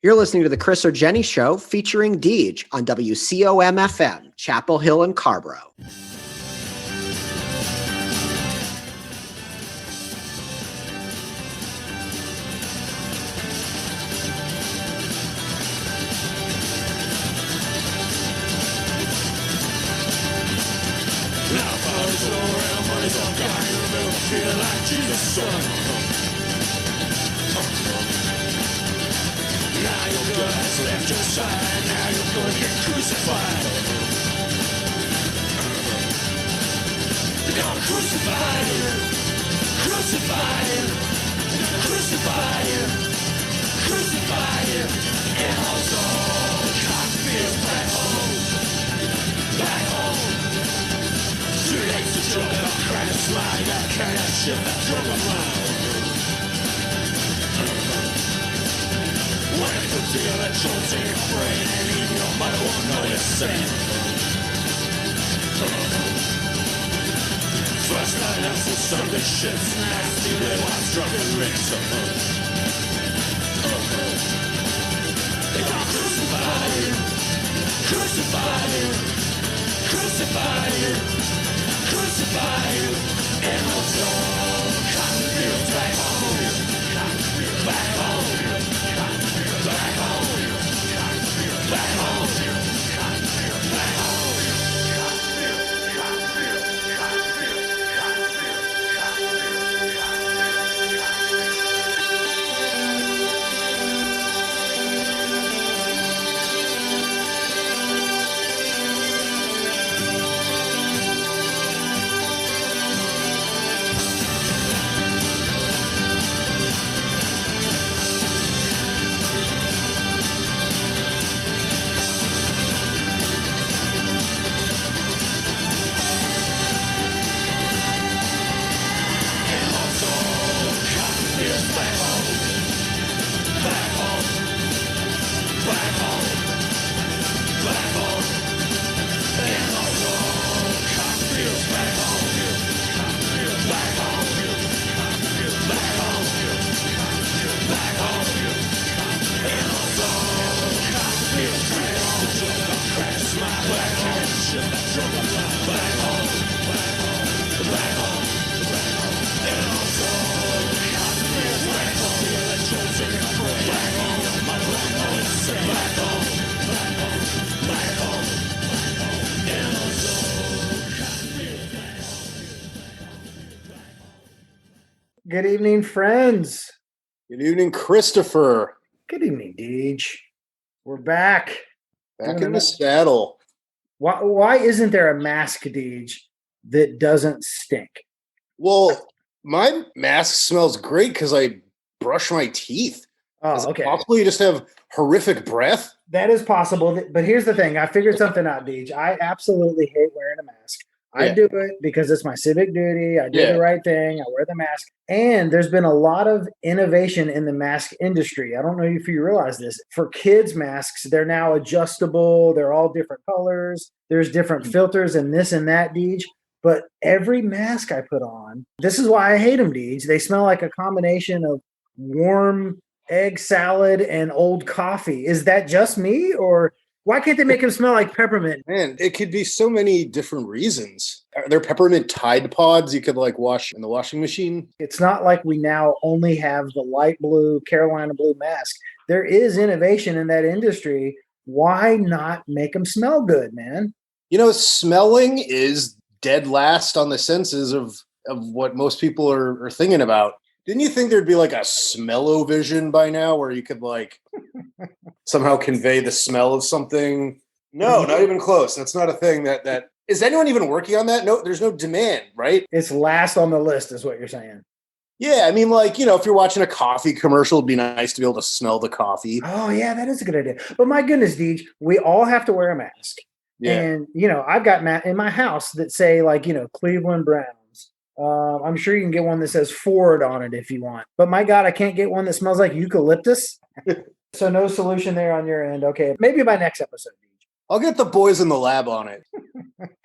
You're listening to the Chris or Jenny Show featuring Deej on WCOM-FM, Chapel Hill and Carborough. Now your God has left your side. Now you're going to get crucified. They're going to crucify you. Crucify you. Crucify you. Crucify you. And also cockfields back home. Back home. Too late to jump out, crack a slide. You gotta carry that shit that drug around. When it comes to you, that Jones in your brain, and even your mother won't know you're sane. First night out some Sunday shit's nasty, they want drunk and rich. They gonna crucify you, crucify you, crucify you, crucify you, and also cotton fields back home, back home. Back home, back home, back home. Good evening, friends. Good evening, Christopher. Good evening, Deej. We're back. Back in the saddle. Why isn't there a mask, Deej, that doesn't stink? Well, my mask smells great because I brush my teeth. Oh, okay. Possibly you just have horrific breath? That is possible. But here's the thing. I figured something out, Deej. I absolutely hate wearing a mask. I do it because it's my civic duty. I do the right thing. I wear the mask. And there's been a lot of innovation in the mask industry. I don't know if you realize this. For kids' masks, they're now adjustable. They're all different colors. There's different filters and this and that, Deej. But every mask I put on, this is why I hate them, Deej. They smell like a combination of warm egg salad and old coffee. Is that just me, or why can't they make them smell like peppermint? Man, it could be so many different reasons. Are there peppermint Tide Pods you could like wash in the washing machine? It's not like we now only have the light blue, Carolina blue mask. There is innovation in that industry. Why not make them smell good, man? You know, smelling is dead last on the senses of what most people are thinking about. Didn't you think there'd be like a smell-o-vision by now where you could like somehow convey the smell of something? No, not even close. That's not a thing that is anyone even working on that? No, there's no demand, right? It's last on the list is what you're saying. Yeah, I mean, like, you know, if you're watching a coffee commercial, it'd be nice to be able to smell the coffee. Oh, yeah, that is a good idea. But my goodness, Deej, we all have to wear a mask. Yeah. And, you know, I've got in my house that say, like, you know, Cleveland Browns. I'm sure you can get one that says Ford on it if you want. But my God, I can't get one that smells like eucalyptus. So no solution there on your end. Okay, maybe by next episode, Deej. I'll get the boys in the lab on it.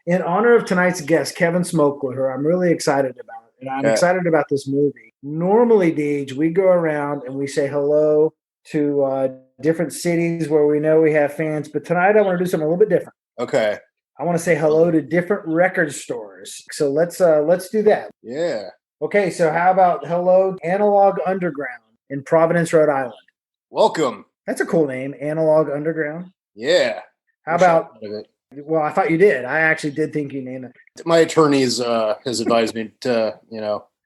In honor of tonight's guest, Kevin Smokler, who I'm really excited about, and I'm excited about this movie. Normally, Deej, we go around and we say hello to different cities where we know we have fans. But tonight I want to do something a little bit different. Okay. I want to say hello to different record stores. So let's do that. Yeah. Okay, so how about hello Analog Underground in Providence, Rhode Island? Welcome. That's a cool name, Analog Underground. Yeah. How about? Well, I thought you did. I actually did think you named it. My attorneys has advised me to,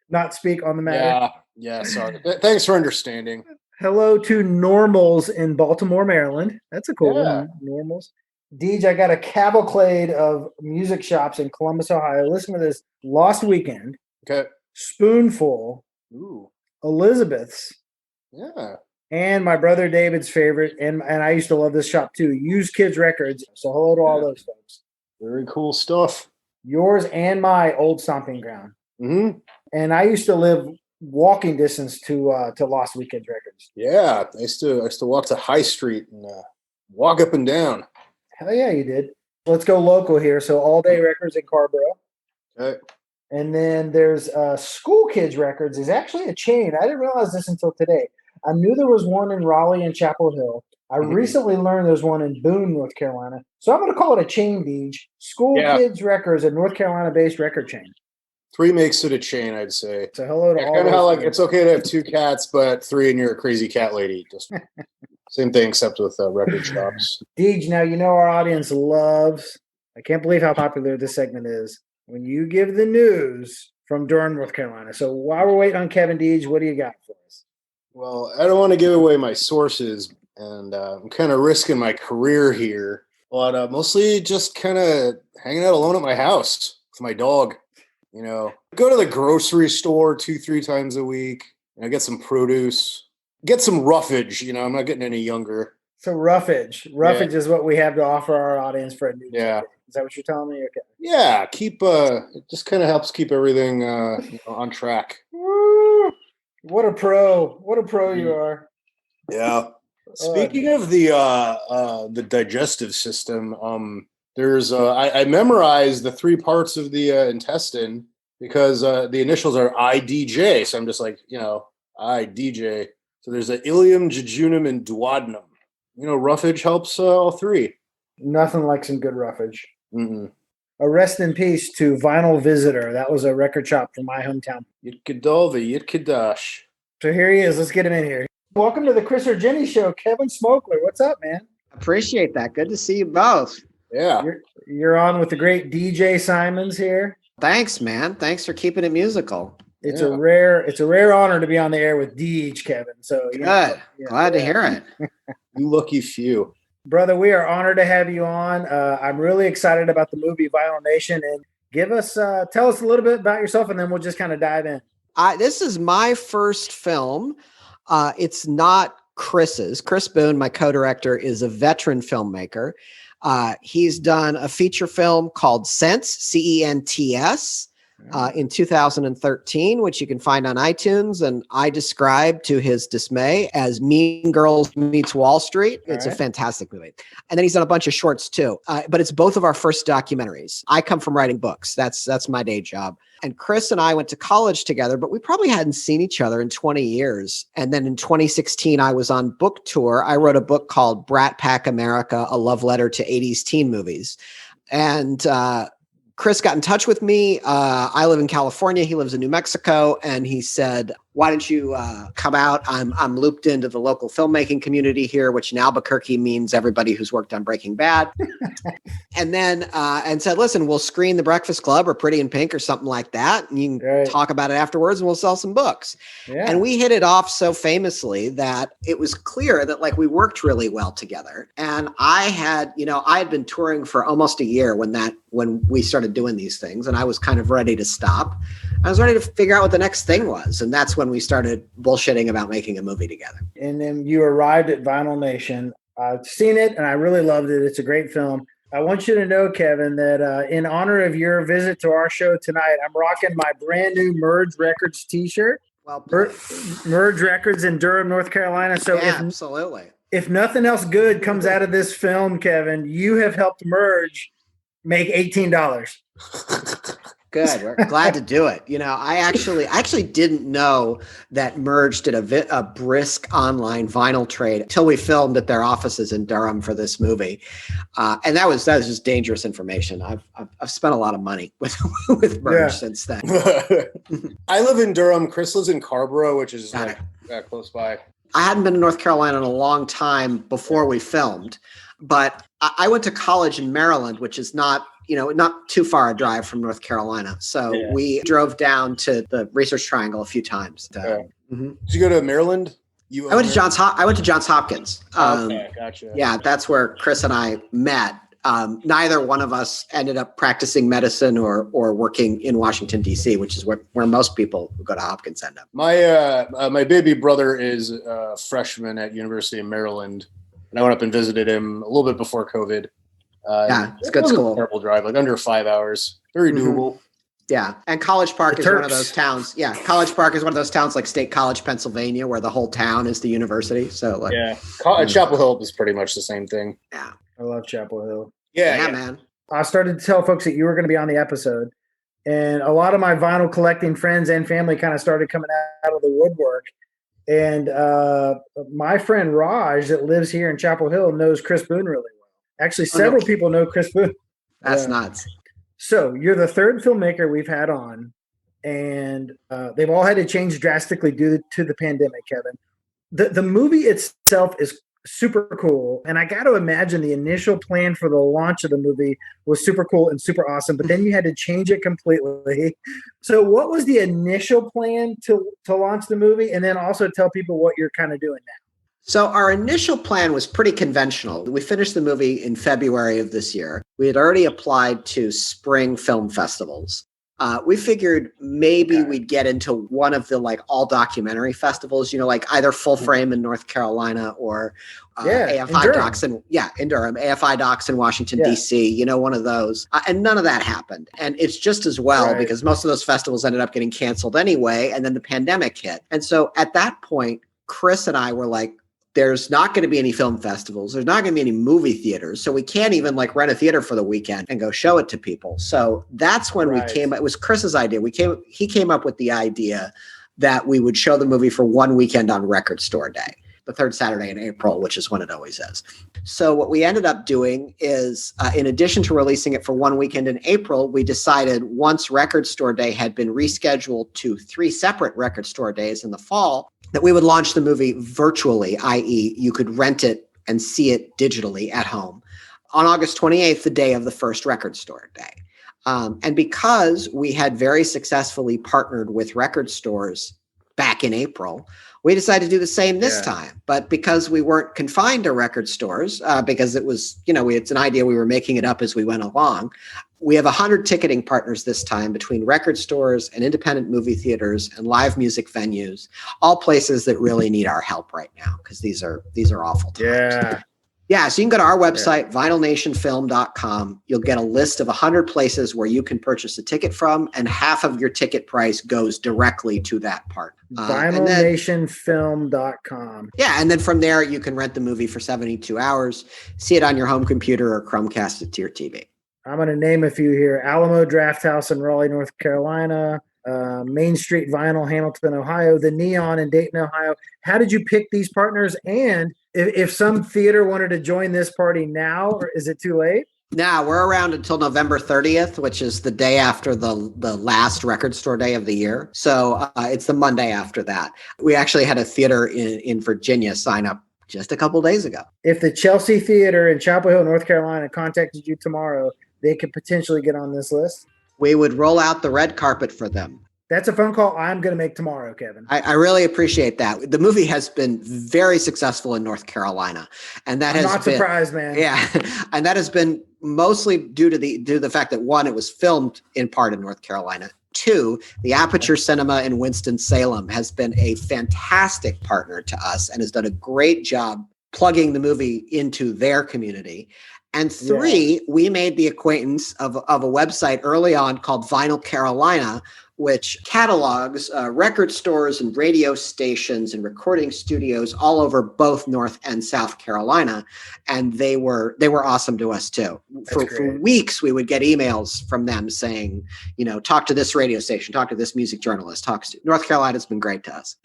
not speak on the matter. Yeah. Sorry. Thanks for understanding. Hello to Normals in Baltimore, Maryland. That's a cool one. Normals. Deej, I got a cavalcade of music shops in Columbus, Ohio. Listen to this. Lost Weekend. Okay. Spoonful. Ooh. Elizabeth's. Yeah. And my brother David's favorite, and I used to love this shop too, Used Kids Records. So hello to all those folks. Very cool stuff. Yours and my old stomping ground. Mm-hmm. And I used to live walking distance to Lost Weekend Records. Yeah, I used to walk to High Street and walk up and down. Hell yeah, you did. Let's go local here. So All Day Records in Carborough. Okay. And then there's School Kids Records is actually a chain. I didn't realize this until today. I knew there was one in Raleigh and Chapel Hill. I recently learned there's one in Boone, North Carolina. So I'm going to call it a chain, Deej. School Kids Records, a North Carolina-based record chain. 3 makes it a chain, I'd say. So hello to all. Kind of how it's okay to have 2 cats, but 3 and you're a crazy cat lady. Just same thing, except with record shops. Deej, now you know our audience loves. I can't believe how popular this segment is. When you give the news from Durham, North Carolina. So while we're waiting on Kevin, Deej, what do you got for us? Well, I don't want to give away my sources, and I'm kind of risking my career here, but mostly just kind of hanging out alone at my house with my dog. Go to the grocery store 2-3 times a week. Get some produce, get some roughage. I'm not getting any younger. So roughage is what we have to offer our audience for a new. Yeah. Is that what you're telling me? Okay. Yeah. It just kind of helps keep everything on track. Woo! What a pro you are. Yeah. Speaking of the digestive system, there's I memorized the 3 parts of the intestine because the initials are IDJ. So I'm just like, IDJ. So there's the ileum, jejunum, and duodenum. Roughage helps all 3. Nothing like some good roughage. Mm-mm. A rest in peace to Vinyl Visitor. That was a record shop from my hometown. Yitkadolva, Yitkadash. So here he is. Let's get him in here. Welcome to the Chris or Jenny Show, Kevin Smokler. What's up, man? Appreciate that. Good to see you both. Yeah. You're on with the great DJ Simons here. Thanks, man. Thanks for keeping it musical. It's a rare honor to be on the air with Deej, Kevin. So good. Glad to hear it. You lucky few. Brother, we are honored to have you on. I'm really excited about the movie Vinyl Nation. And tell us a little bit about yourself, and then we'll just kind of dive in. This is my first film. It's not Chris's. Chris Boone, my co-director, is a veteran filmmaker. He's done a feature film called Cents, C-E-N-T-S, in 2013, which you can find on iTunes. And I described, to his dismay, as Mean Girls Meets Wall Street. It's a fantastic movie. And then he's done a bunch of shorts too. But it's both of our first documentaries. I come from writing books. That's my day job. And Chris and I went to college together, but we probably hadn't seen each other in 20 years. And then in 2016, I was on book tour. I wrote a book called Brat Pack America, A Love Letter to 80s Teen Movies. And Chris got in touch with me. I live in California. He lives in New Mexico. And he said, why don't you come out? I'm looped into the local filmmaking community here, which in Albuquerque means everybody who's worked on Breaking Bad. And then and said, listen, we'll screen The Breakfast Club or Pretty in Pink or something like that. And you can talk about it afterwards and we'll sell some books. Yeah. And we hit it off so famously that it was clear that we worked really well together. And I had been touring for almost a year when we started doing these things, and I was kind of ready to stop. I was ready to figure out what the next thing was. And that's when we started bullshitting about making a movie together. And then you arrived at Vinyl Nation. I've seen it and I really loved it. It's a great film. I want you to know, Kevin, that in honor of your visit to our show tonight, I'm rocking my brand new Merge Records t-shirt. Well, Merge Records in Durham, North Carolina. So absolutely. If nothing else good comes out of this film, Kevin, you have helped Merge make $18. Good. We're glad to do it. I actually didn't know that Merge did a brisk online vinyl trade until we filmed at their offices in Durham for this movie, and that was just dangerous information. I've spent a lot of money with Merge since then. I live in Durham. Chris lives in Carborough, which is close by. I hadn't been to North Carolina in a long time before we filmed, but I went to college in Maryland, which is not too far a drive from North Carolina. So we drove down to the Research Triangle a few times. Did you go to Maryland? I went to Johns Hopkins. Okay, gotcha. Yeah, that's where Chris and I met. Neither one of us ended up practicing medicine or working in Washington, D.C., which is where most people who go to Hopkins end up. My baby brother is a freshman at University of Maryland, and I went up and visited him a little bit before COVID. It's a good school. A terrible drive, like under 5 hours. Very doable. Yeah, and College Park is one of those towns. Yeah, College Park is one of those towns like State College, Pennsylvania, where the whole town is the university. So Chapel Hill is pretty much the same thing. Yeah, I love Chapel Hill. Yeah, man. I started to tell folks that you were going to be on the episode, and a lot of my vinyl collecting friends and family kind of started coming out of the woodwork. And my friend Raj that lives here in Chapel Hill knows Chris Boone really well. Actually, several people know Chris Boone. That's nuts. So you're the third filmmaker we've had on, and they've all had to change drastically due to the pandemic, Kevin. The movie itself is super cool, and I got to imagine the initial plan for the launch of the movie was super cool and super awesome, but then you had to change it completely. So what was the initial plan to launch the movie, and then also tell people what you're kind of doing now? So our initial plan was pretty conventional. We finished the movie in February of this year. We had already applied to spring film festivals. We figured maybe we'd get into one of the all documentary festivals, like either Full Frame in North Carolina or AFI Docs in Durham, AFI Docs in Washington, D.C., one of those. And none of that happened. And it's just as well because most of those festivals ended up getting canceled anyway. And then the pandemic hit. And so at that point, Chris and I were like, there's not going to be any film festivals. There's not going to be any movie theaters. So we can't even rent a theater for the weekend and go show it to people. So that's when we came, it was Chris's idea. He came up with the idea that we would show the movie for one weekend on Record Store Day, the third Saturday in April, which is when it always is. So what we ended up doing is, in addition to releasing it for one weekend in April, we decided once Record Store Day had been rescheduled to 3 separate Record Store Days in the fall, that we would launch the movie virtually, i.e. you could rent it and see it digitally at home on August 28th, the day of the first Record Store Day. And because we had very successfully partnered with record stores back in April, we decided to do the same this time. But because we weren't confined to record stores, because it was, it's an idea, we were making it up as we went along. We have 100 ticketing partners this time between record stores and independent movie theaters and live music venues, all places that really need our help right now because these are awful times. Yeah, so you can go to our website, vinylnationfilm.com. You'll get a list of 100 places where you can purchase a ticket from, and half of your ticket price goes directly to that part. Vinylnationfilm.com. Yeah, and then from there, you can rent the movie for 72 hours, see it on your home computer or Chromecast it to your TV. I'm going to name a few here. Alamo Draft House in Raleigh, North Carolina, Main Street Vinyl, Hamilton, Ohio, the Neon in Dayton, Ohio. How did you pick these partners? And if some theater wanted to join this party now, or is it too late? No, we're around until November 30th, which is the day after the last Record Store Day of the year. So it's the Monday after that. We actually had a theater in Virginia sign up just a couple days ago. If the Chelsea Theater in Chapel Hill, North Carolina contacted you tomorrow, they could potentially get on this list? We would roll out the red carpet for them. That's a phone call I'm going to make tomorrow, Kevin. I really appreciate that. The movie has been very successful in North Carolina, and that I'm not surprised, man. Yeah, and that has been mostly due to the fact that, one, it was filmed in part in North Carolina. Two, the Aperture Cinema in Winston-Salem has been a fantastic partner to us and has done a great job plugging the movie into their community. And three, we made the acquaintance of a website early on called Vinyl Carolina, which catalogs record stores and radio stations and recording studios all over both North and South Carolina, and they were awesome to us too. For weeks, we would get emails from them saying, talk to this radio station, talk to this music journalist, North Carolina's been great to us.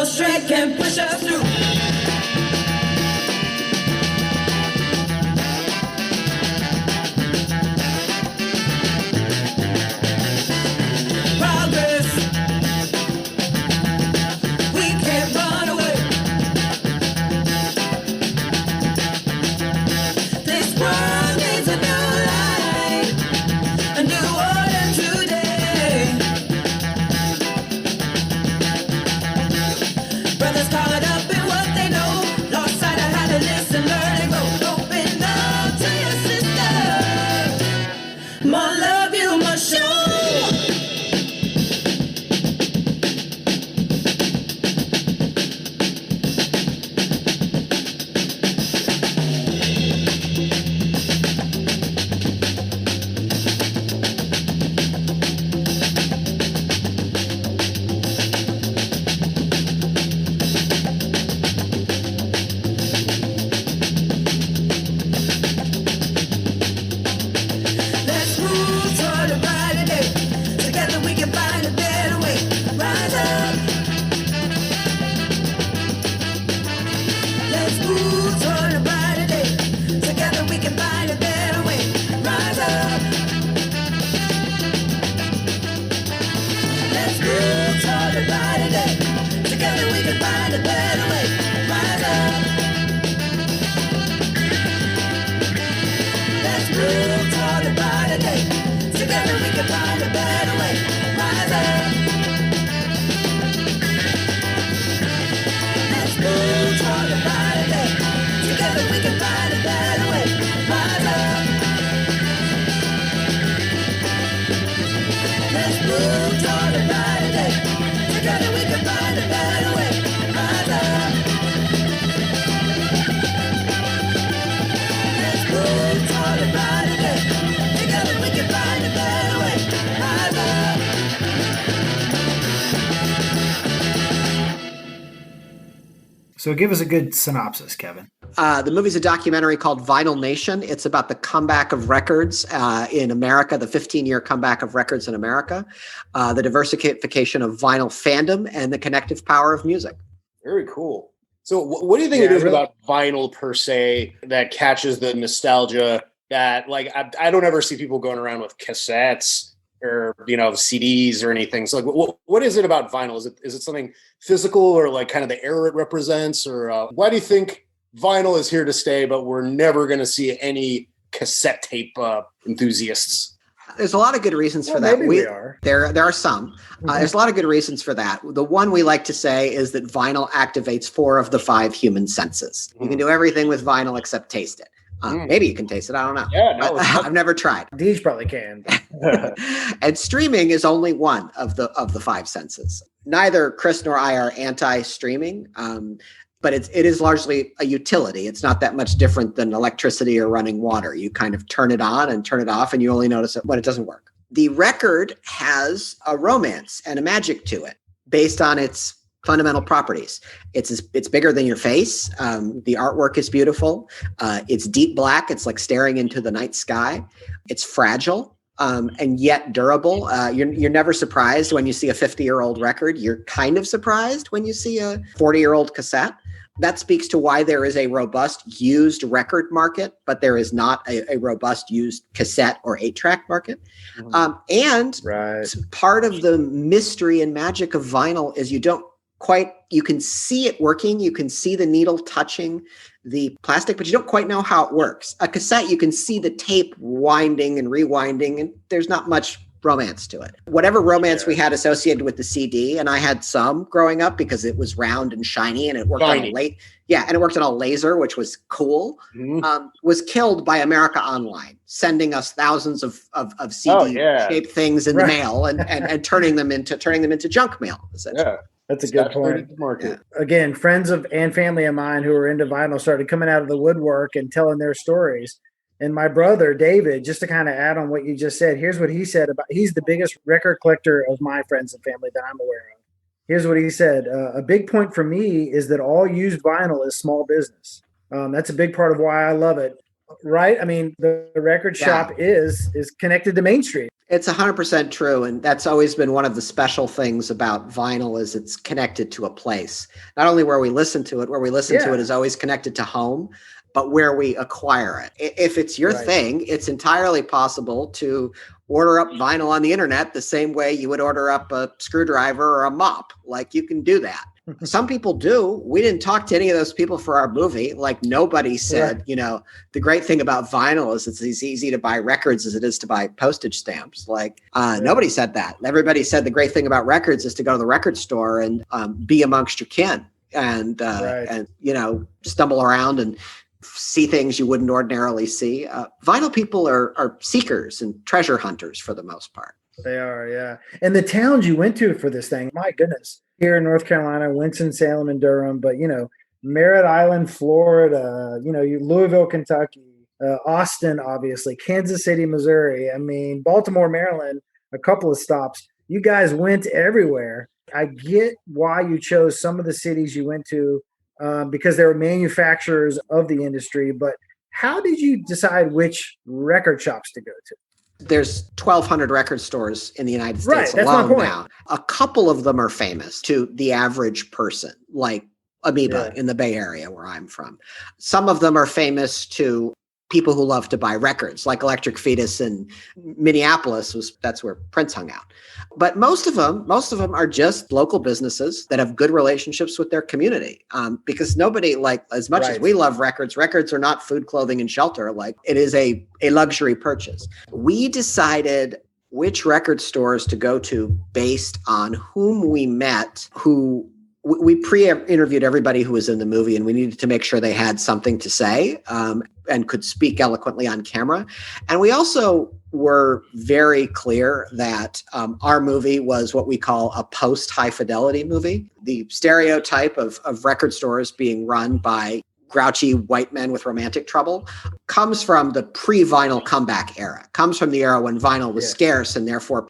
Strength can push us through. Progress. We can't run away. This world needs a new life, a new order today. Brothers caught up in what they know, lost sight of how to listen, learn and grow. Open up to your sister. More love you must show. Let's move toward a brighter day. Together we can find a better way. Rise up. Let's move toward a brighter day. Together we can find a better way. Rise up. Let's move toward a brighter day. Together we can find a better way. Rise up. Let's move toward a brighter day. Together we can find a better way. Rise up. Let's move toward a brighter day. Together we can find a better way. Rise up. Let's move toward a brighter day. Together we can find a better way. Rise up. Let's move toward a brighter day. Together we can find a better way. Rise up. So give us a good synopsis, Kevin. The movie's a documentary called Vinyl Nation. It's about the comeback of records in America, the 15-year comeback of records in America, the diversification of vinyl fandom, and the connective power of music. Very cool. So what do you think it is about vinyl per se that catches the nostalgia that, like, I don't ever see people going around with cassettes or, CDs or anything. So like, what is it about vinyl? Is it something physical or like kind of the era it represents? Or why do you think vinyl is here to stay, but we're never going to see any cassette tape enthusiasts? There's a lot of good reasons for that. Maybe we are. There are some. There's a lot of good reasons for that. The one we like to say is that vinyl activates 4 of the 5 human senses. You can do everything with vinyl except taste it. Maybe you can taste it. I don't know. Yeah, no, I've never tried. Deej probably can. And streaming is only one of the 5 senses. Neither Chris nor I are anti-streaming, but it is largely a utility. It's not that much different than electricity or running water. You kind of turn it on and turn it off, and you only notice it when it doesn't work. The record has a romance and a magic to it based on its fundamental properties. It's bigger than your face. The artwork is beautiful. It's deep black. It's like staring into the night sky. It's fragile. And yet durable. You're never surprised when you see a 50-year-old record. You're kind of surprised when you see a 40-year-old cassette. That speaks to why there is a robust used record market, but there is not a robust used cassette or 8-track market. And part of the mystery and magic of vinyl is you don't quite you can see it working. You can see the needle touching the plastic, but you don't quite know how it works. A cassette, you can see the tape winding and rewinding, and there's not much romance to it. Whatever romance we had associated with the CD, and I had some growing up because it was round and shiny, and it worked on a laser, which was cool. Was killed by America Online, sending us thousands of CD shaped things in the mail and turning them into junk mail, essentially. Yeah. That's a good point. Yeah. Again, friends and family of mine who were into vinyl started coming out of the woodwork and telling their stories. And my brother, David, just to kind of add on what you just said, here's what he said he's the biggest record collector of my friends and family that I'm aware of. Here's what he said. A big point for me is that all used vinyl is small business. That's a big part of why I love it. Right? I mean, the record shop is connected to Main Street. It's 100% true. And that's always been one of the special things about vinyl is it's connected to a place. Not only where we listen to it, to it is always connected to home, but where we acquire it. If it's your thing, it's entirely possible to order up vinyl on the internet the same way you would order up a screwdriver or a mop. Like, you can do that. Some people do. We didn't talk to any of those people for our movie. Like, nobody said, the great thing about vinyl is it's as easy to buy records as it is to buy postage stamps. Like, nobody said that. Everybody said the great thing about records is to go to the record store and be amongst your kin and stumble around and see things you wouldn't ordinarily see. Vinyl people are seekers and treasure hunters for the most part. They are, yeah. And the towns you went to for this thing, my goodness. Here in North Carolina, Winston-Salem and Durham, but, Merritt Island, Florida, Louisville, Kentucky, Austin, obviously, Kansas City, Missouri. I mean, Baltimore, Maryland, a couple of stops. You guys went everywhere. I get why you chose some of the cities you went to because they were manufacturers of the industry, but how did you decide which record shops to go to? There's 1,200 record stores in the United States alone now. A couple of them are famous to the average person, like Amoeba in the Bay Area where I'm from. Some of them are famous to people who love to buy records, like Electric Fetus in Minneapolis. That's where Prince hung out. But most of them are just local businesses that have good relationships with their community. Because nobody, like, as much as we love records are not food, clothing, and shelter. Like, it is a luxury purchase. We decided which record stores to go to based on whom we met, we pre-interviewed everybody who was in the movie, and we needed to make sure they had something to say and could speak eloquently on camera. And we also were very clear that our movie was what we call a post-high fidelity movie. The stereotype of record stores being run by grouchy white men with romantic trouble comes from the pre-vinyl comeback era, comes from the era when vinyl was scarce, and therefore,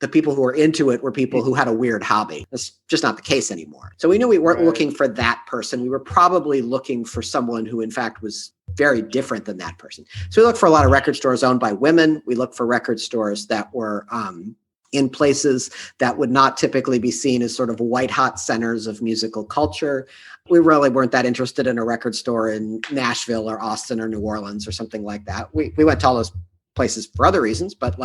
the people who were into it were people who had a weird hobby. That's just not the case anymore. So we knew we weren't looking for that person. We were probably looking for someone who, in fact, was very different than that person. So we looked for a lot of record stores owned by women. We looked for record stores that were in places that would not typically be seen as sort of white hot centers of musical culture. We really weren't that interested in a record store in Nashville or Austin or New Orleans or something like that. We went to all those places for other reasons, but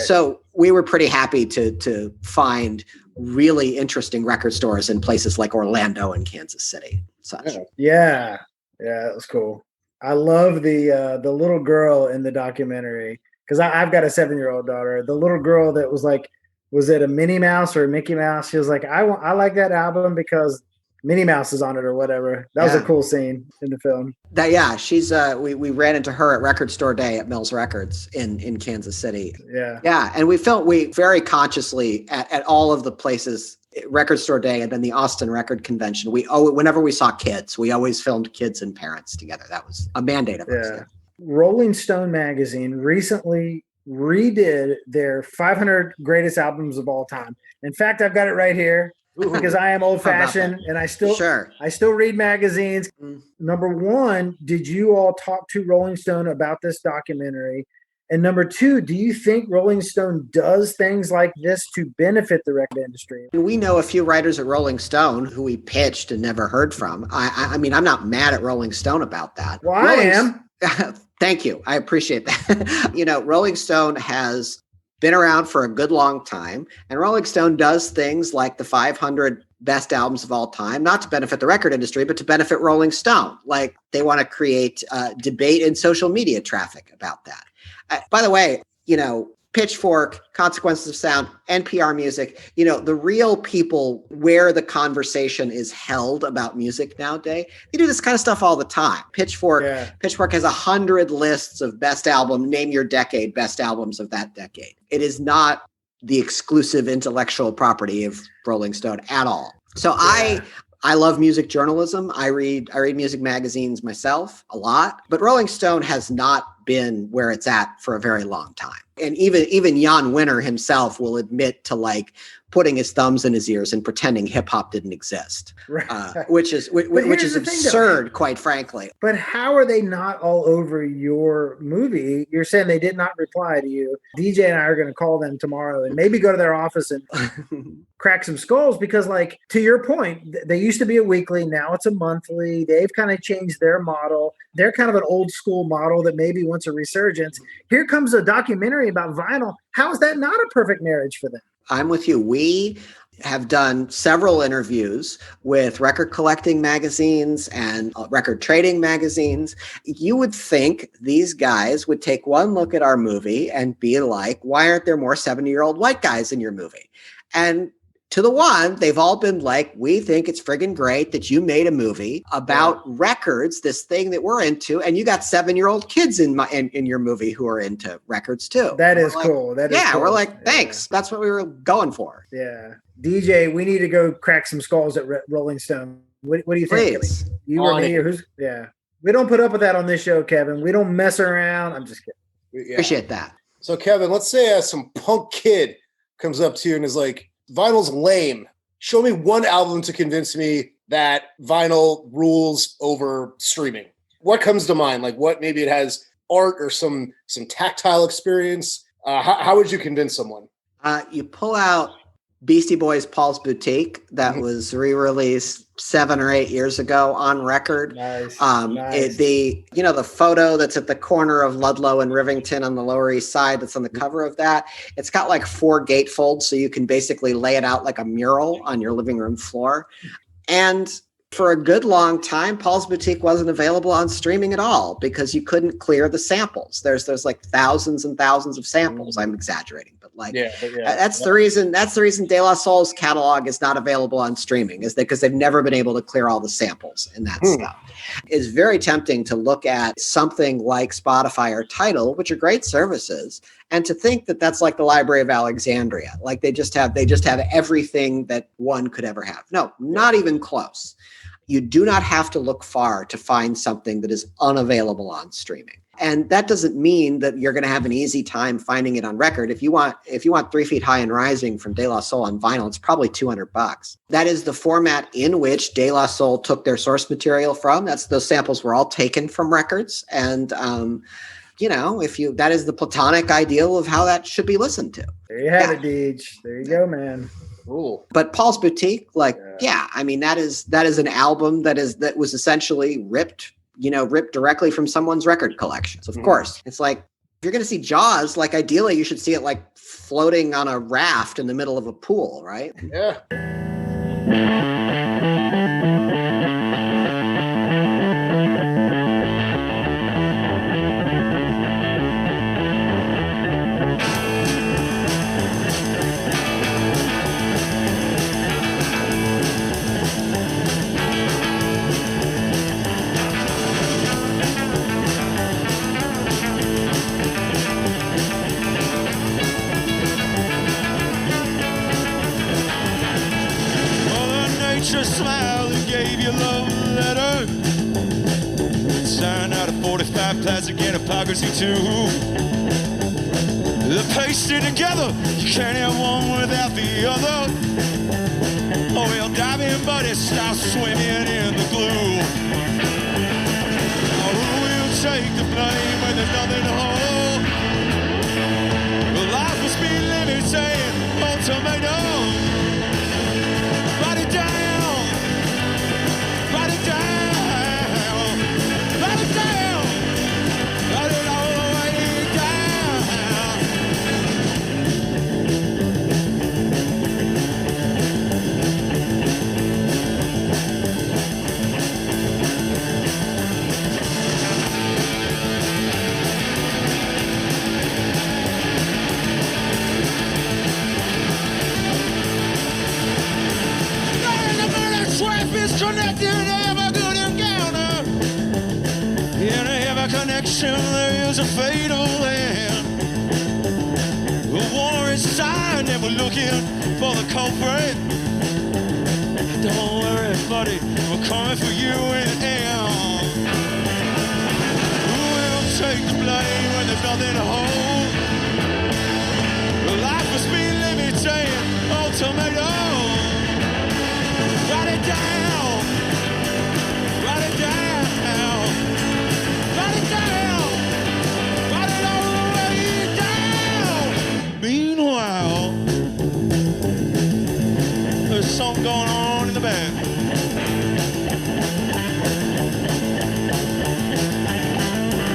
so we were pretty happy to find really interesting record stores in places like Orlando and Kansas City. Such. Yeah, that was cool. I love the little girl in the documentary because I've got a 7-year-old daughter. The little girl that was it a Minnie Mouse or a Mickey Mouse? She was like, I like that album because Minnie Mouse is on it or whatever. That was a cool scene in the film. She's we ran into her at Record Store Day at Mills Records in Kansas City. Yeah. And we very consciously at all of the places, Record Store Day and then the Austin Record Convention, whenever we saw kids, we always filmed kids and parents together. That was a mandate of ours. Yeah. Rolling Stone magazine recently redid their 500 greatest albums of all time. In fact, I've got it right here. Because I am old fashioned and I still read magazines. Number one, did you all talk to Rolling Stone about this documentary? And number two, do you think Rolling Stone does things like this to benefit the record industry? We know a few writers at Rolling Stone who we pitched and never heard from. I mean, I'm not mad at Rolling Stone about that. Well, I am. Thank you. I appreciate that. Rolling Stone has been around for a good long time, and Rolling Stone does things like the 500 best albums of all time, not to benefit the record industry, but to benefit Rolling Stone. Like they want to create debate and social media traffic about that. By the way, Pitchfork, Consequences of Sound, NPR Music, the real people where the conversation is held about music nowadays, they do this kind of stuff all the time. Pitchfork has 100 lists of best album, name your decade, best albums of that decade. It is not the exclusive intellectual property of Rolling Stone at all. So I love music journalism. I read music magazines myself a lot, but Rolling Stone has not been where it's at for a very long time. And even Jan Winter himself will admit to like putting his thumbs in his ears and pretending hip hop didn't exist, which is absurd, quite frankly. But how are they not all over your movie? You're saying they did not reply to you. DJ and I are going to call them tomorrow and maybe go to their office and crack some skulls because, like, to your point, they used to be a weekly. Now it's a monthly. They've kind of changed their model. They're kind of an old school model that maybe wants a resurgence. Here comes a documentary about vinyl. How is that not a perfect marriage for them? I'm with you. We have done several interviews with record collecting magazines and record trading magazines. You would think these guys would take one look at our movie and be like, why aren't there more 70-year-old white guys in your movie? And to the one, they've all been like, we think it's friggin' great that you made a movie about records, this thing that we're into, and you got 7-year-old kids in your movie who are into records too. That is cool. We're like, thanks. That's what we were going for. Yeah. DJ, we need to go crack some skulls at Rolling Stone. What do you think? Please. You or me or who's? Yeah. We don't put up with that on this show, Kevin. We don't mess around. I'm just kidding. Yeah. Appreciate that. So Kevin, let's say some punk kid comes up to you and is like, vinyl's lame. Show me one album to convince me that vinyl rules over streaming. What comes to mind? Like what, maybe it has art or some tactile experience. How would you convince someone? You pull out Beastie Boys' Paul's Boutique that was re-released 7 or 8 years ago on record. Nice. The photo that's at the corner of Ludlow and Rivington on the Lower East Side that's on the cover of that, it's got like 4 gatefolds, so you can basically lay it out like a mural on your living room floor. And for a good long time, Paul's Boutique wasn't available on streaming at all because you couldn't clear the samples. There's like thousands and thousands of samples. I'm exaggerating, but that's the reason. That's the reason De La Soul's catalog is not available on streaming, is that because they've never been able to clear all the samples and that stuff. It's very tempting to look at something like Spotify or Tidal, which are great services, and to think that that's like the Library of Alexandria. Like they just have everything that one could ever have. No, not even close. You do not have to look far to find something that is unavailable on streaming. And that doesn't mean that you're going to have an easy time finding it on record. If you want 3 Feet High and Rising from De La Soul on vinyl, it's probably $200. That is the format in which De La Soul took their source material from. Those samples were all taken from records. And, that is the platonic ideal of how that should be listened to. There you have it, Deej. There you go, man. Cool. But Paul's Boutique, I mean, that is an album that was essentially ripped directly from someone's record collection. So of course, it's like, if you're going to see Jaws, like ideally you should see it like floating on a raft in the middle of a pool, right? Yeah. Smile and gave you a love letter. Signed out of 45 plastic and hypocrisy too. They're pasted together. You can't have one without the other. Oh, well, diving buddies start swimming in the glue. Oh, who will take the blame when there's nothing to hold? Well, life must be living, saying, oh, tomato. Body down. Write it down, write it down, write it all the way down. Disconnected, have a good encounter. In every connection, there is a fatal end. The war is signed, and we're looking for the culprit. Don't worry, buddy, we're coming for you in the end. Who will take the blame when there's nothing to hold? Life must be limited, ultimatum. Write it down. Write it down. Write it down. Write it all the way down. Meanwhile, there's something going on in the back.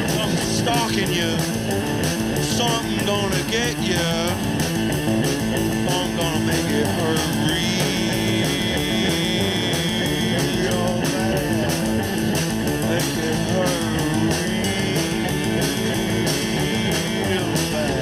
Something stalking you. Something gonna get you. I'm gonna make it hurt real bad. Make it hurt real bad.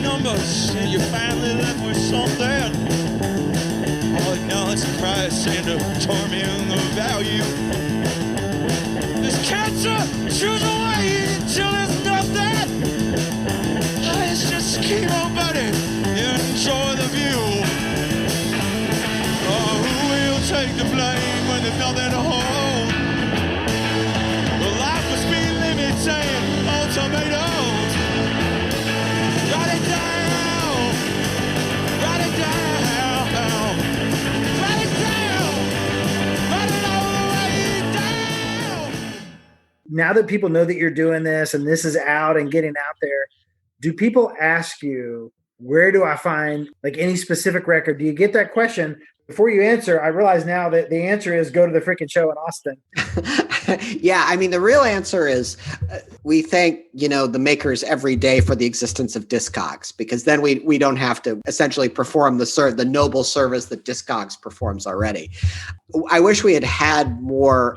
Numbers, and you're finally left with something. All acknowledge the price and determine the value. This cancer chews away until there's nothing. Let's just keep on, buddy, enjoy the view. Oh, who will take the blame when there's nothing to hold? Well, life must be limited, ultimatums. Write it down. Write it down. Write it down. Write it all the way down. Now that people know that you're doing this and this is out and getting out there, do people ask you, where do I find like any specific record? Do you get that question? Before you answer, I realize now that the answer is go to the freaking show in Austin. Yeah, I mean, the real answer is we thank, the makers every day for the existence of Discogs, because then we don't have to essentially perform the noble service that Discogs performs already. I wish we had more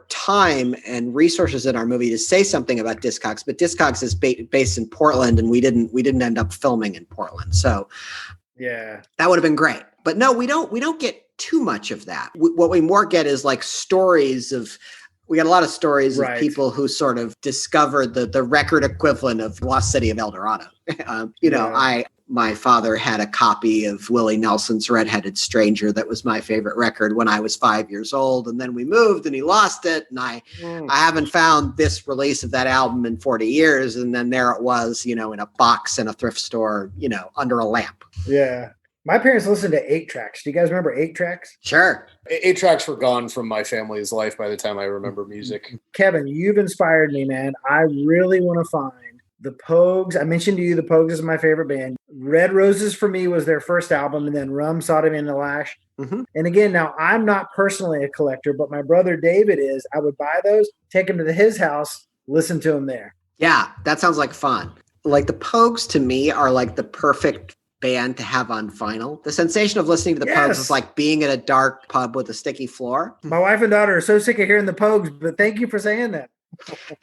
time and resources in our movie to say something about Discogs, but Discogs is based in Portland, and we didn't end up filming in Portland. So yeah, that would have been great. But no, we don't get too much of that. What we more get is like stories of, we got a lot of stories of people who sort of discovered the record equivalent of Lost City of El Dorado. My father had a copy of Willie Nelson's Red-Headed Stranger that was my favorite record when I was 5 years old. And then we moved and he lost it. And I haven't found this release of that album in 40 years. And then there it was, in a box in a thrift store, under a lamp. Yeah. My parents listened to 8-tracks. Do you guys remember 8-tracks? Sure. 8-tracks were gone from my family's life by the time I remember music. Kevin, you've inspired me, man. I really want to find the Pogues. I mentioned to you the Pogues is my favorite band. Red Roses for me was their first album, and then Rum, Sodomy, and the Lash. Mm-hmm. And again, now I'm not personally a collector, but my brother David is. I would buy those, take them to his house, listen to them there. Yeah, that sounds like fun. Like the Pogues to me are like the perfect band to have on vinyl. The sensation of listening to the Pogues is like being at a dark pub with a sticky floor. My wife and daughter are so sick of hearing the Pogues, but thank you for saying that.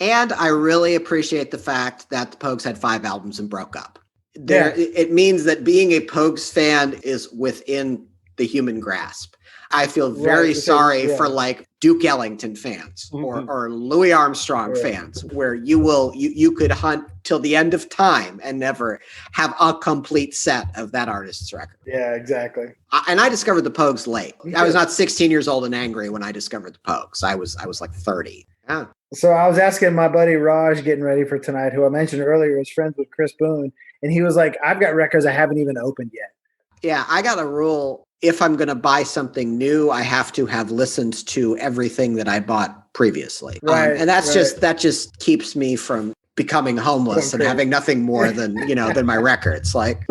And I really appreciate the fact that the Pogues had 5 albums and broke up. It means that being a Pogues fan is within the human grasp. I feel very sorry for like Duke Ellington fans or Louis Armstrong fans, where you could hunt till the end of time and never have a complete set of that artist's record. Yeah, exactly. And I discovered the Pogues late. I was not 16 years old and angry when I discovered the Pogues. I was like 30. Yeah. So I was asking my buddy Raj, getting ready for tonight, who I mentioned earlier is friends with Chris Boone, and he was like, I've got records I haven't even opened yet. Yeah, I got a rule. If I'm going to buy something new, I have to have listened to everything that I bought previously. Right. And that just keeps me from becoming homeless and having nothing more than, than my records. Like,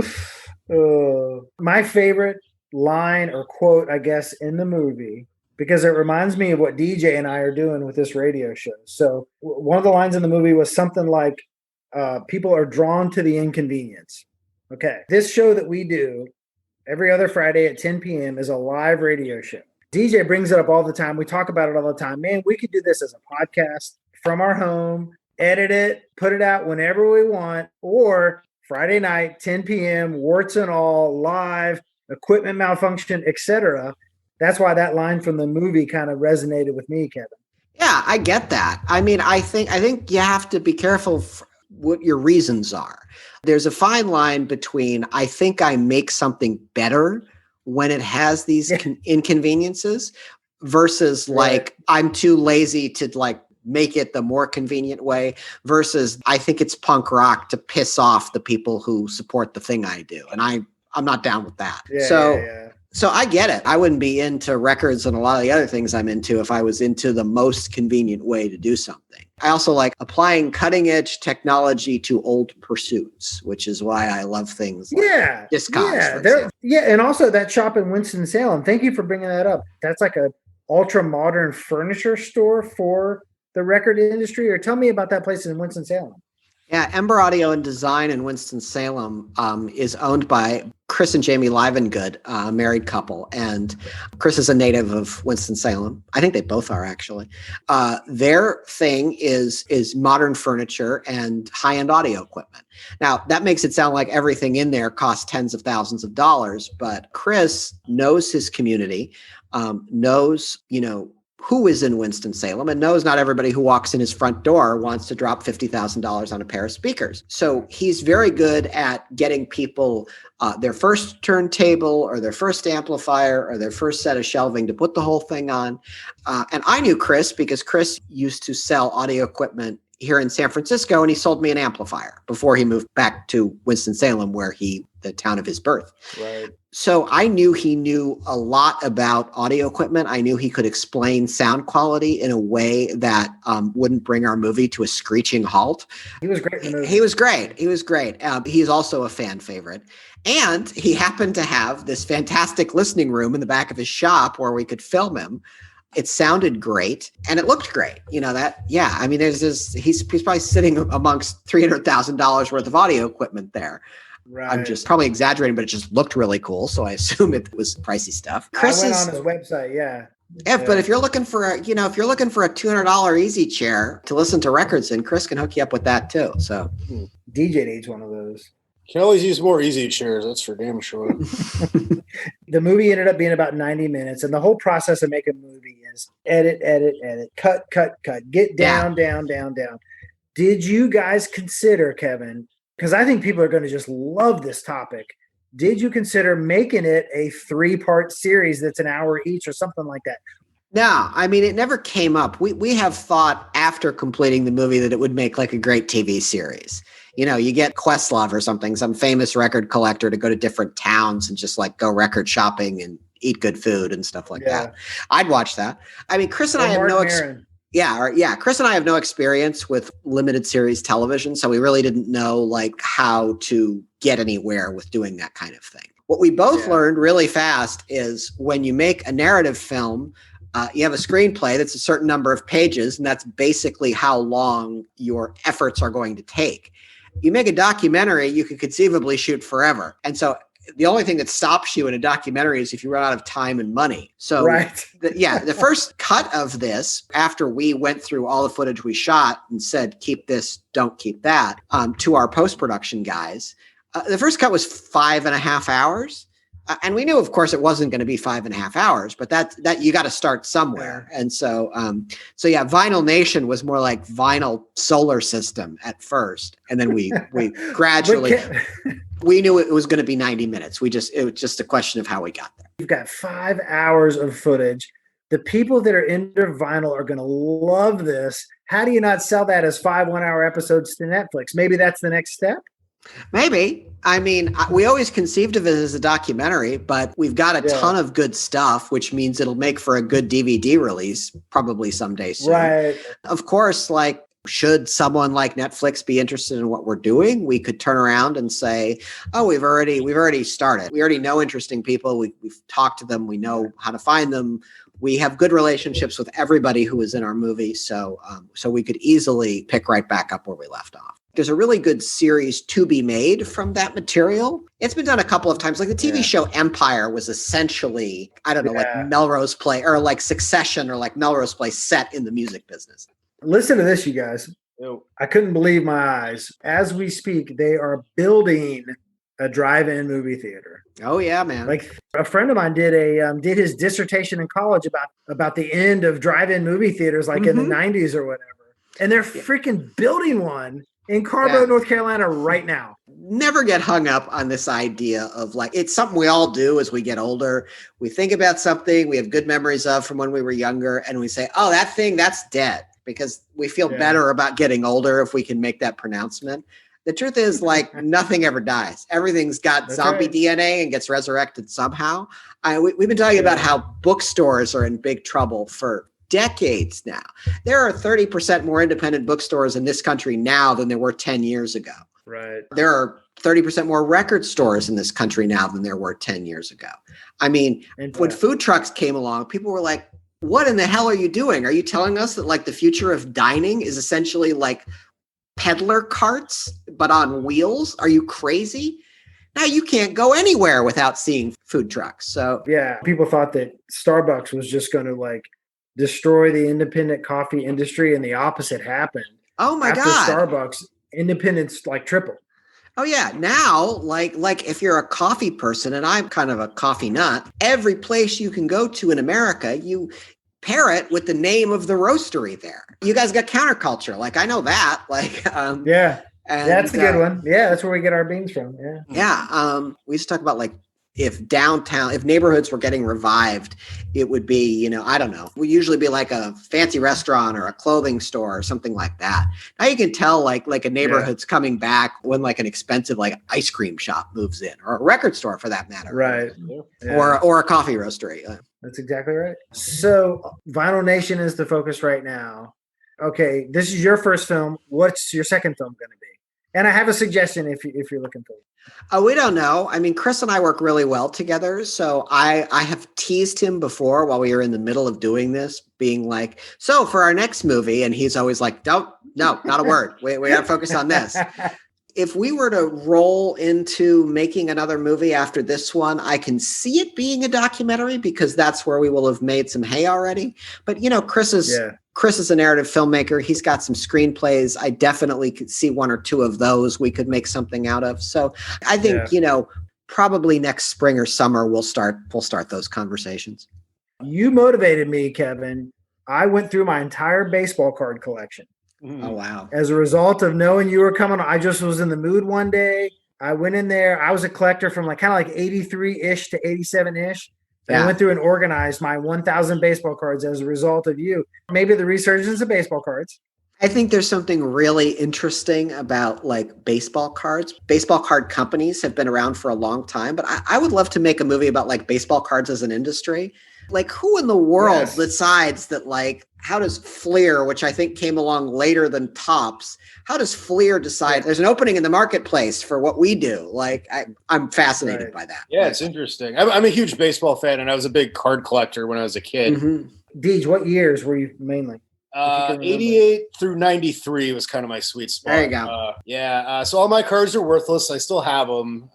my favorite line or quote, I guess, in the movie, because it reminds me of what DJ and I are doing with this radio show. So one of the lines in the movie was something like, people are drawn to the inconvenience. Okay. This show that we do every other Friday at 10 p.m. is a live radio show. DJ brings it up all the time. We talk about it all the time. Man, we could do this as a podcast from our home, edit it, put it out whenever we want, or Friday night, 10 p.m., warts and all, live, equipment malfunction, etc. That's why that line from the movie kind of resonated with me, Kevin. Yeah, I get that. I mean, I think you have to be careful what your reasons are. There's a fine line between I think I make something better when it has these inconveniences versus like I'm too lazy to like make it the more convenient way versus I think it's punk rock to piss off the people who support the thing I do. And I'm not down with that. So I get it. I wouldn't be into records and a lot of the other things I'm into if I was into the most convenient way to do something. I also like applying cutting edge technology to old pursuits, which is why I love things like Discogs. And also that shop in Winston-Salem. Thank you for bringing that up. That's like a ultra modern furniture store for the record industry. Or tell me about that place in Winston-Salem. Yeah, Ember Audio and Design in Winston-Salem is owned by Chris and Jamie Livengood, a married couple. And Chris is a native of Winston-Salem. I think they both are, actually. Their thing is modern furniture and high-end audio equipment. Now, that makes it sound like everything in there costs tens of thousands of dollars. But Chris knows his community, knows, who is in Winston-Salem and knows not everybody who walks in his front door wants to drop $50,000 on a pair of speakers. So he's very good at getting people their first turntable or their first amplifier or their first set of shelving to put the whole thing on. And I knew Chris because Chris used to sell audio equipment here in San Francisco, and he sold me an amplifier before he moved back to Winston-Salem, the town of his birth. Right. So I knew he knew a lot about audio equipment. I knew he could explain sound quality in a way that wouldn't bring our movie to a screeching halt. He was great in the movie. He was great. He's also a fan favorite. And he happened to have this fantastic listening room in the back of his shop where we could film him. It sounded great and it looked great. He's probably sitting amongst $300,000 worth of audio equipment there. Right. I'm just probably exaggerating, but it just looked really cool. So I assume it was pricey stuff. I went on his website. Yeah. But if you're looking for a $200 easy chair to listen to records in, Chris can hook you up with that too. So DJ needs one of those. Can always use more easy chairs. That's for damn sure. The movie ended up being about 90 minutes. And the whole process of making a movie is edit, cut, get down. Did you guys consider, Kevin, because I think people are going to just love this topic, did you consider making it a 3-part series that's an hour each or something like that? No, I mean, it never came up. We have thought after completing the movie that it would make like a great TV series. You get Questlove or something, some famous record collector to go to different towns and just like go record shopping and eat good food and stuff like that. I'd watch that. I mean, Chris and I have Chris and I have no experience with limited series television, so we really didn't know like how to get anywhere with doing that kind of thing. What we both learned really fast is when you make a narrative film, you have a screenplay that's a certain number of pages, and that's basically how long your efforts are going to take. You make a documentary, you could conceivably shoot forever. And so the only thing that stops you in a documentary is if you run out of time and money. So the first cut of this, after we went through all the footage we shot and said, keep this, don't keep that, to our post-production guys, the first cut was 5.5 hours. And we knew, of course, it wasn't going to be 5.5 hours, but that you got to start somewhere. And so Vinyl Nation was more like Vinyl Solar System at first. And then we gradually, we knew it was going to be 90 minutes. It was just a question of how we got there. You've got 5 hours of footage. The people that are into vinyl are going to love this. How do you not sell that as 5 one-hour episodes to Netflix? Maybe that's the next step. Maybe. I mean, we always conceived of it as a documentary, but we've got a ton of good stuff, which means it'll make for a good DVD release probably someday soon. Right. Of course, like, should someone like Netflix be interested in what we're doing, we could turn around and say, oh, we've already started. We already know interesting people. We've talked to them. We know how to find them. We have good relationships with everybody who was in our movie. So we could easily pick right back up where we left off. There's a really good series to be made from that material. It's been done a couple of times. Like the TV show Empire was essentially, I don't know, like Melrose Place or like Succession or like Melrose Place set in the music business. Listen to this, you guys. I couldn't believe my eyes. As we speak, they are building a drive-in movie theater. Oh yeah, man! Like a friend of mine did his dissertation in college about the end of drive-in movie theaters, like in the 90s or whatever. And they're freaking building one in Carbo, North Carolina right now. Never get hung up on this idea of like, it's something we all do as we get older. We think about something we have good memories of from when we were younger, and we say, oh, that thing, that's dead, because we feel better about getting older if we can make that pronouncement. The truth is, like, nothing ever dies. Everything's got zombie DNA and gets resurrected somehow. We've been talking about how bookstores are in big trouble for decades now. There are 30% more independent bookstores in this country now than there were 10 years ago. Right. There are 30% more record stores in this country now than there were 10 years ago. I mean, when food trucks came along, people were like, what in the hell are you doing? Are you telling us that like the future of dining is essentially like peddler carts, but on wheels? Are you crazy? Now you can't go anywhere without seeing food trucks. So yeah, people thought that Starbucks was just going to like destroy the independent coffee industry, and the opposite happened. Oh my God. After Starbucks, independence like tripled. Oh yeah. Now, like if you're a coffee person, and I'm kind of a coffee nut, every place you can go to in America, you pair it with the name of the roastery there. You guys got counterculture. Like I know that. Like yeah. And, that's a good one. Yeah, that's where we get our beans from. Yeah. Yeah. We used to talk about like if neighborhoods were getting revived, it would be, you know, I don't know. It would usually be like a fancy restaurant or a clothing store or something like that. Now you can tell like a neighborhood's coming back when like an expensive like ice cream shop moves in, or a record store for that matter. Right. Yeah. Or a coffee roastery. That's exactly right. So Vinyl Nation is the focus right now. Okay, this is your first film. What's your second film going to be? And I have a suggestion if you're looking for it. We don't know. I mean, Chris and I work really well together. So I have teased him before while we were in the middle of doing this, being like, so for our next movie, and he's always like, no, not a word. We got to focus on this. If we were to roll into making another movie after this one, I can see it being a documentary because that's where we will have made some hay already. But, you know, Chris is a narrative filmmaker. He's got some screenplays. I definitely could see one or two of those we could make something out of. So I think, you know, probably next spring or summer, we'll start those conversations. You motivated me, Kevin. I went through my entire baseball card collection. Oh, wow. As a result of knowing you were coming, I just was in the mood one day. I went in there. I was a collector from like kind of like 83-ish to 87-ish. And I went through and organized my 1,000 baseball cards as a result of you. Maybe the resurgence of baseball cards. I think there's something really interesting about like baseball cards. Baseball card companies have been around for a long time, but I would love to make a movie about like baseball cards as an industry. Like who in the world decides that like, how does Fleer, which I think came along later than Topps, how does Fleer decide there's an opening in the marketplace for what we do? Like I'm fascinated by that. Yeah, it's interesting. I'm a huge baseball fan, and I was a big card collector when I was a kid. Mm-hmm. Deej, what years were you mainly? 88 through 93 was kind of my sweet spot. There you go. So all my cards are worthless. I still have them.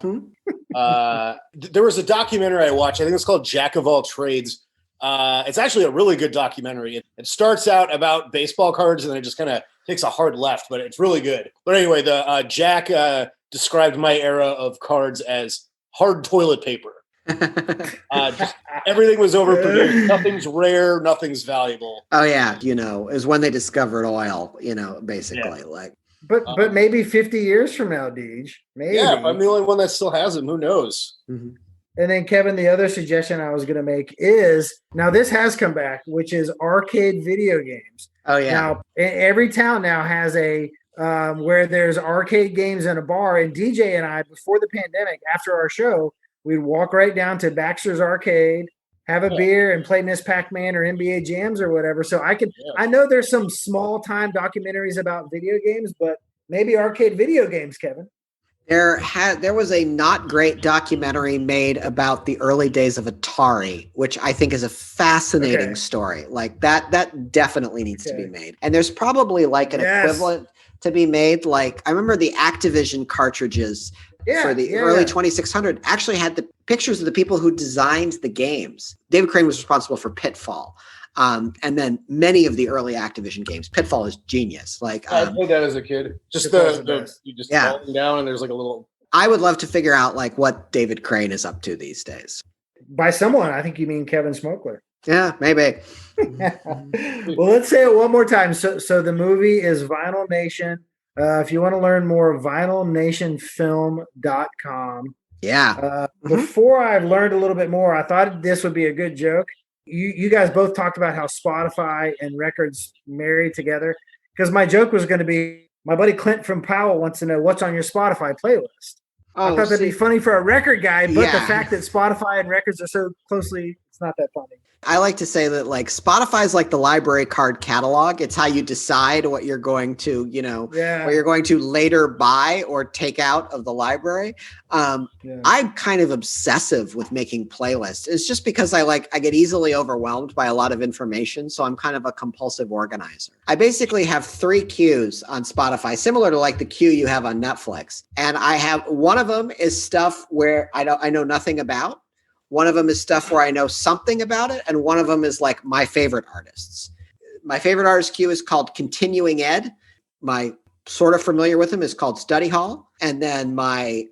There was a documentary I watched. I think it's called Jack of All Trades. It's actually a really good documentary. It starts out about baseball cards, and then it just kind of takes a hard left, but it's really good. But anyway, the Jack described my era of cards as hard toilet paper. Just everything was overproduced. Nothing's rare. Nothing's valuable. Oh yeah, you know, is when they discovered oil. You know, basically like. But maybe 50 years from now, Deej. Maybe. Yeah, if I'm the only one that still has them. Who knows? Mm-hmm. And then, Kevin, the other suggestion I was going to make is, now this has come back, which is arcade video games. Oh, yeah. Now, every town now has a where there's arcade games in a bar. And DJ and I, before the pandemic, after our show, we'd walk right down to Baxter's Arcade, have a beer, and play Miss Pac-Man or NBA Jams or whatever. So I know there's some small-time documentaries about video games, but maybe arcade video games, Kevin. There was a not great documentary made about the early days of Atari, which I think is a fascinating story. Like that definitely needs to be made. And there's probably like an equivalent to be made. Like I remember the Activision cartridges for the early 2600 actually had the pictures of the people who designed the games. David Crane was responsible for Pitfall. And then many of the early Activision games. Pitfall is genius. Like I played that as a kid. Just you just falling down and there's like a little. I would love to figure out like what David Crane is up to these days. By someone, I think you mean Kevin Smokler. Yeah, maybe. Well, let's say it one more time. So the movie is Vinyl Nation. If you want to learn more, vinylnationfilm.com. Yeah. Before I've learned a little bit more, I thought this would be a good joke. You guys both talked about how Spotify and records marry together. Because my joke was going to be, my buddy Clint from Powell wants to know what's on your Spotify playlist. I thought that'd be funny for a record guy, but the fact that Spotify and records are so closely, it's not that funny. I like to say that like Spotify is like the library card catalog. It's how you decide what you're going to, what you're going to later buy or take out of the library. I'm kind of obsessive with making playlists. It's just because I get easily overwhelmed by a lot of information. So I'm kind of a compulsive organizer. I basically have 3 queues on Spotify, similar to like the queue you have on Netflix. And I have one of them is stuff where I know nothing about. One of them is stuff where I know something about it. And one of them is like my favorite artists. My favorite artist queue is called Continuing Ed. My sort of familiar with him is called Study Hall. And then I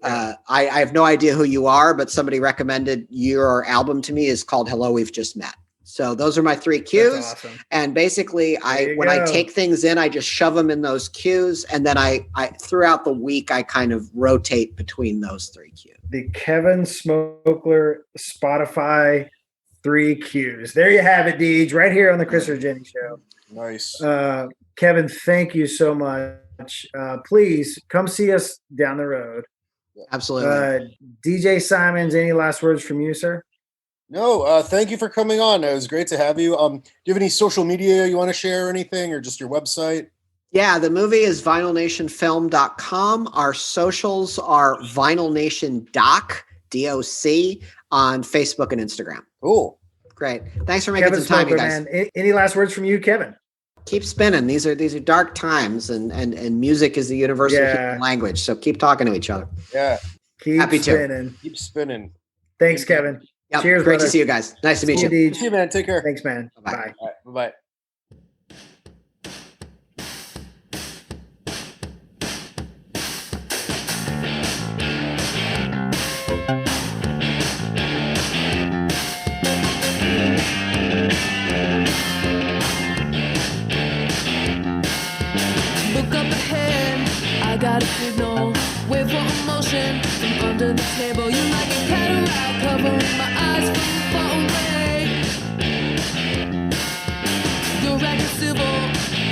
have no idea who you are, but somebody recommended your album to me is called Hello, We've Just Met. So those are my 3 queues. That's awesome. And basically when I take things in, I just shove them in those queues. And then I throughout the week, I kind of rotate between those 3 queues. The Kevin Smokler Spotify 3 queues. There you have it, Deej, right here on the Chris or Jenny Show. Nice. Kevin, thank you so much. Please come see us down the road. Absolutely. DJ Simons, any last words from you, sir? No, thank you for coming on. It was great to have you. Do you have any social media you want to share or anything, or just your website? Yeah, the movie is vinylnationfilm.com. Our socials are vinylnationdoc, DOC, on Facebook and Instagram. Cool. Great. Thanks for making some time, you guys. Man. Any last words from you, Kevin? Keep spinning. These are dark times, and music is the universal human language. So keep talking to each other. Yeah. Keep spinning. Keep spinning. Thanks, Kevin. Yep. Cheers. Great to see you guys. Nice to meet you. See you, man. Take care. Thanks, man. Bye-bye. Bye. Bye-bye. Look up ahead, I got a signal. Wave for emotion from under the table. You like a cataract covering my eyes from far away. You're acting civil,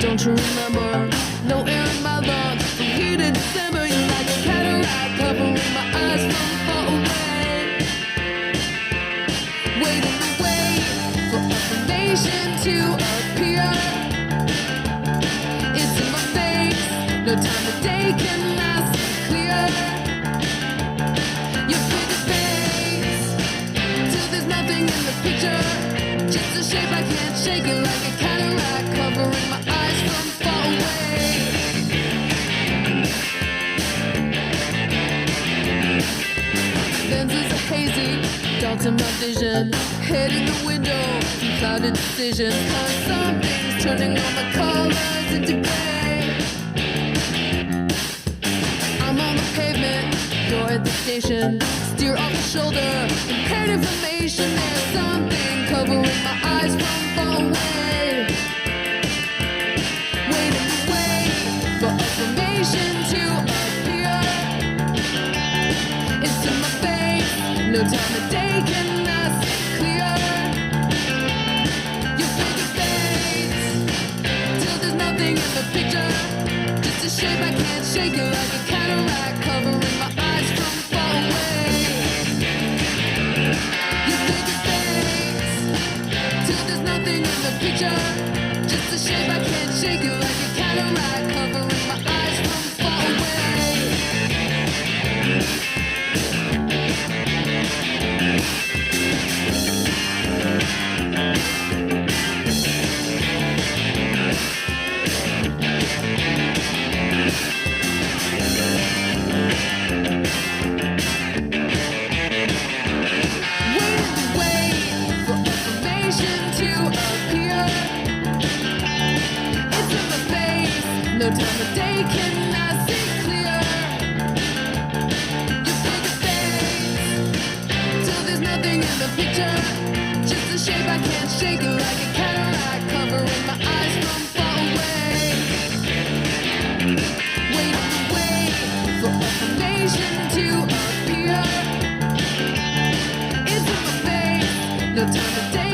don't you remember? No air in my lungs from here to December. You like a cataract covering my eyes from far away. Waiting to wait for affirmation to appear. It's in my face, no time of day can I see clear. Your pretty face, till there's nothing in the picture. Just a shape I can't shake it like a cataract covering my eyes from far away. Lenses are hazy, doubts in my vision. Head in the window, clouded decision. Cause something's turning all my colors into gray. I'm on the pavement, you're at the station. Steer off the shoulder, impaired information. There's something covering my eyes from far away. Waiting to wait for affirmation to appear. It's in my face, no time of day can I see clear. Your pretty face, till there's nothing in the picture. Just a shape I can't shake it like a cataract covering my eyes from far away. Your pretty face, till there's nothing in the picture. Just a shape I can't shake it like a cataract covering my eyes from far away. No time of day can I see clear. You feel the face till there's nothing in the picture. Just a shape I can't shake it like a cataract covering my eyes from far away. Wait for information to appear. It's in my face. No time of day.